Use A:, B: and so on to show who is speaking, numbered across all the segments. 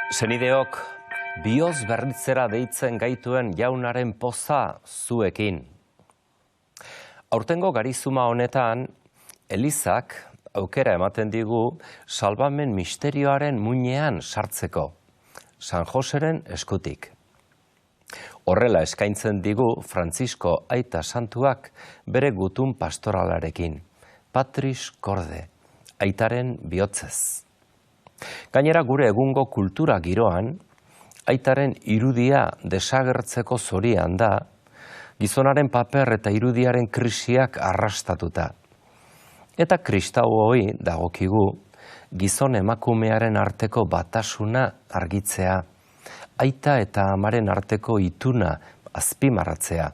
A: Senideok, bihotz berritzera deitzen gaituen jaunaren poza zuekin. Aurtengo garizuma honetan, Elizak aukera ematen digu salbamen misterioaren muinean sartzeko, San Joseren eskutik. Horrela eskaintzen digu Frantzisko aita santuak bere gutun pastoralarekin, Patris Corde, aitaren bihotzez. Gainera gure egungo kultura giroan, aitaren irudia desagertzeko zorian da, gizonaren paper eta irudiaren krisiak arrastatuta. Eta kristauoi dagokigu, gizon emakumearen arteko batasuna argitzea, aita eta amaren arteko ituna azpimarratzea.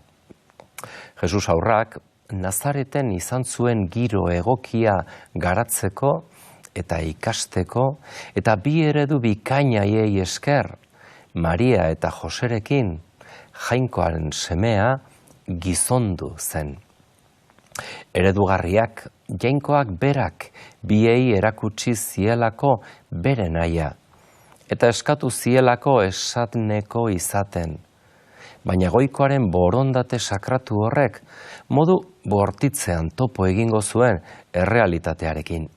A: Jesus aurrak Nazareten izan zuen giro egokia garatzeko eta ikasteko, eta bi eredu bikainaiei esker, Maria eta Joserekin, jainkoaren semea gizondu zen. Eredugarriak, jainkoak berak biei erakutsi zielako bere naia, eta eskatu zielako esatneko izaten. Baina goikoaren borondate sakratu horrek, modu bortitzean topo egingo zuen errealitatearekin.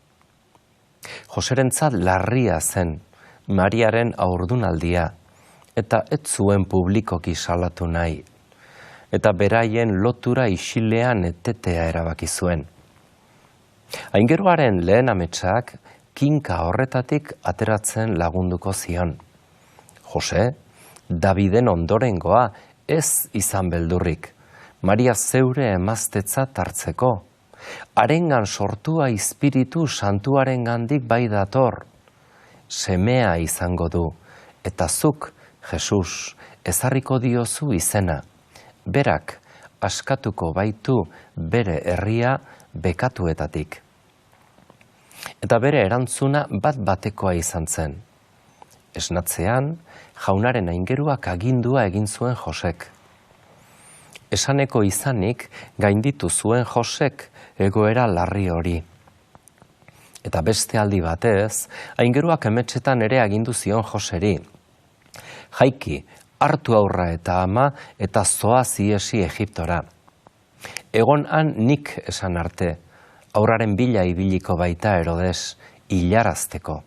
A: Joserentzat larria zen, Mariaren haurdunaldia, eta ez zuen publikoki salatu nahi, eta beraien lotura isilean etetea erabaki zuen. Aingeruaren lehen ametsak kinka horretatik ateratzen lagunduko zion. Jose, Daviden ondorengoa ez izan beldurrik, Maria zeure emaztetzat hartzeko. Harengan sortua espiritu santuarengandik bai dator. Semea izango du, eta zuk, Jesus, ezarriko diozu izena. Berak askatuko baitu bere herria bekatuetatik. Eta bere erantzuna bat batekoa izan zen. Esnatzean, jaunaren aingeruak agindua egin zuen Josek. Esaneko izanik gainditu zuen Josek egoera larri hori. Eta beste aldi batez, aingeruak emetxetan ere agindu zion Joseri. Jaiki, hartu aurra eta ama eta zoaz iesi Egiptora. Egon han nik esan arte, aurraren bila ibiliko baita Herodes, hilarazteko.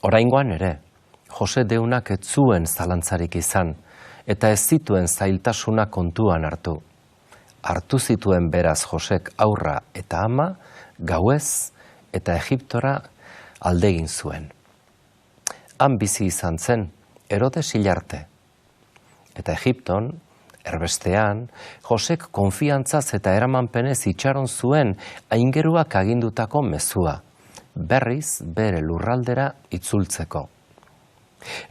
A: Oraingoan ere, Jose deunak ez zuen zalantzarik izan, eta ez zituen zailtasuna kontuan hartu. Hartu zituen beraz Josek aurra eta ama, gauez eta Egiptora aldegin zuen. Han bizi izan zen, Herodes hilarte. Eta Egipton, erbestean, Josek konfiantzaz eta eramanpenez itxaron zuen aingeruak agindutako mezua, berriz bere lurraldera itzultzeko.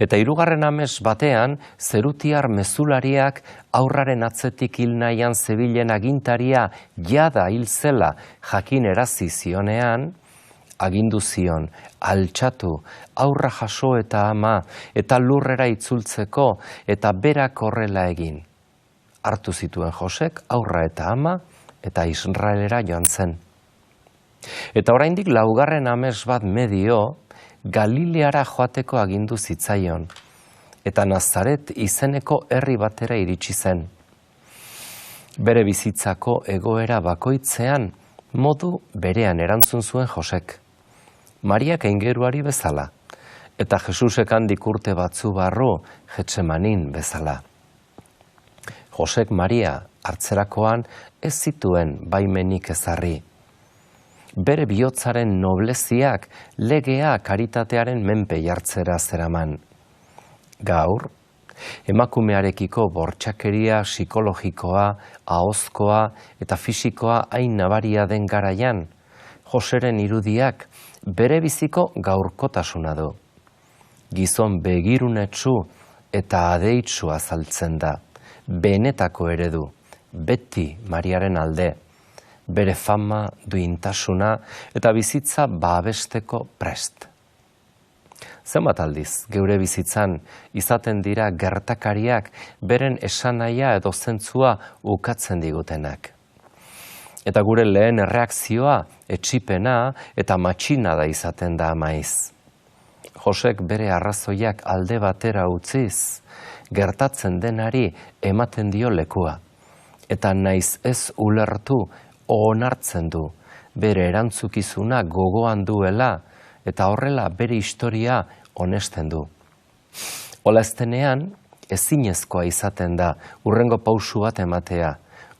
A: Eta hirugarren ames batean, zerutiar mezulariak aurraren atzetik hil nahian zebilen agintaria jada hil zela jakinerazi zionean, agindu zion, altxatu, aurra jaso eta ama, eta lurrera itzultzeko, eta berak horrela egin. Hartu zituen Josek aurra eta ama, eta Israelera joan zen. Eta oraindik laugarren ames bat medio, Galileara joateko agindu zitzaion, eta Nazaret izeneko herri batera iritsi zen. Bere bizitzako egoera bakoitzean, modu berean erantzun zuen Josek. Mariak aingeruari bezala, eta Jesusek handik urte batzu barru Getsemanin bezala. Josek Maria hartzerakoan ez zituen baimenik ezarri. Bere bihotzaren nobleziak legea karitatearen menpe jartzera zeraman. Gaur, emakumearekiko bortxakeria psikologikoa, ahozkoa eta fisikoa hain nabaria den garaian, Joseren irudiak bere biziko gaurkotasuna du. Gizon begirunetsu eta adeitsu azaltzen da, benetako eredu, beti Mariaren alde, bere fama, duintasuna eta bizitza babesteko prest. Zenbat aldiz, geure bizitzan izaten dira gertakariak beren esanahia edo zentzua ukatzen digutenak. Eta gure lehen erreakzioa, etsipena eta matxinada izaten da maiz. Josek bere arrazoiak alde batera utziz, gertatzen denari ematen dio lekua. Eta naiz ez ulertu onartzen du, bere erantzukizuna gogoan duela, eta horrela bere historia onesten du. Hola eztenean, ezinezkoa izaten da hurrengo pausu bat ematea,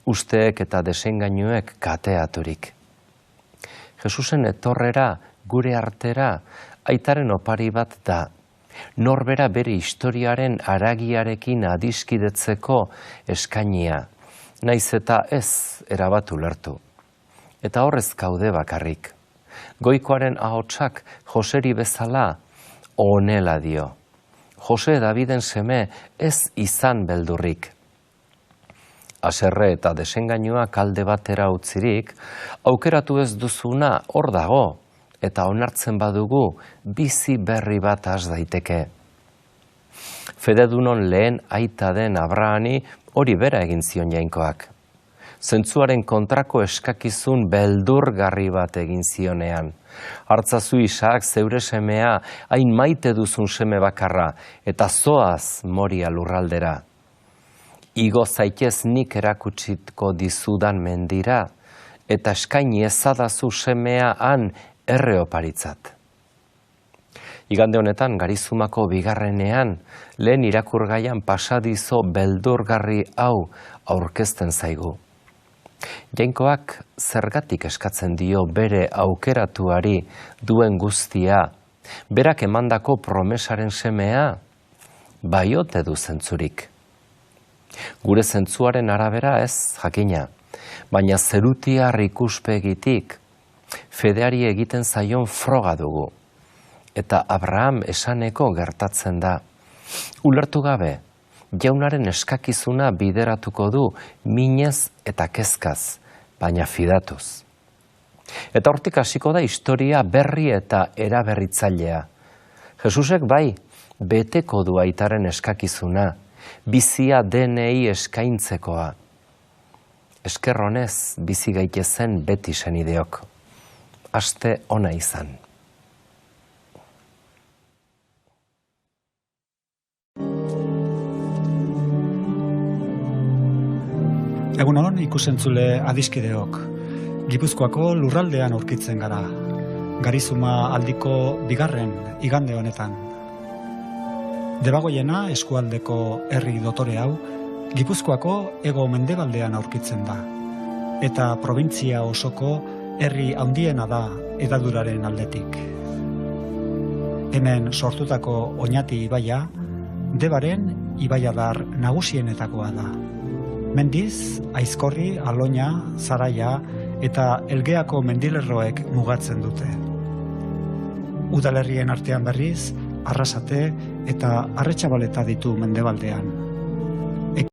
A: usteek eta desengainuek kateaturik. Jesusen etorrera gure artera aitaren opari bat da, norbera bere historiaren haragiarekin adiskidetzeko eskainia, naiz eta ez erabat ulertu. Eta horrez gaude bakarrik. Goikoaren ahotsak Joseri bezala honela dio. Jose Daviden seme ez izan beldurrik. Haserre eta desengainua kalde batera utzirik, aukeratu ez duzuna hor dago, eta onartzen badugu bizi berri bat has daiteke. Fededunon lehen aita den Abrahami hori bera egin zion Jainkoak. Zentzuaren kontrako eskakizun beldurgarri bat egin zionean. Hartzazu Isak zeure semea, hain maite duzun seme bakarra, eta zoaz Moria lurraldera. Igo zaitez nik erakutsiko dizudan mendira, eta eskaini ezadazu semea han erreoparitzat. Igande honetan Garizumako bigarrenean, lehen irakurgaian pasadizo beldurgarri hau aurkezten zaigu. Jainkoak zergatik eskatzen dio bere aukeratuari duen guztia, berak emandako promesaren semea, bai ote du zentzurik. Gure zentzuaren arabera ez, jakina, baina zerutiar ikuspegitik, fedeari egiten zaion froga dugu. Eta Abraham esaneko gertatzen da. Ulertu gabe, jaunaren eskakizuna bideratuko du minez eta kezkaz, baina fidatuz. Eta hortik hasiko da historia berri eta eraberritzailea. Jesusek bai, beteko du aitaren eskakizuna, bizia denei eskaintzekoa. Esker honez bizi gaitezen beti senideok. Aste ona izan.
B: Egunon ikusentzule adiskideok. Gipuzkoako lurraldean aurkitzen gara. Garizuma aldiko bigarren igande honetan. Debagoiena eskualdeko herri dotore hau, Gipuzkoako hego mendebaldean aurkitzen da. Eta probintzia osoko herri handiena da hedaduraren aldetik. Hemen sortutako Oñati ibaia, Debaren ibaiadar nagusienetakoa da. Mendiz, Aizkorri, Aloña, Zaraia eta Elgeako mendilerroek mugatzen dute. Udalerrien artean berriz, Arrasate eta Arretxabaleta ditu mendebaldean.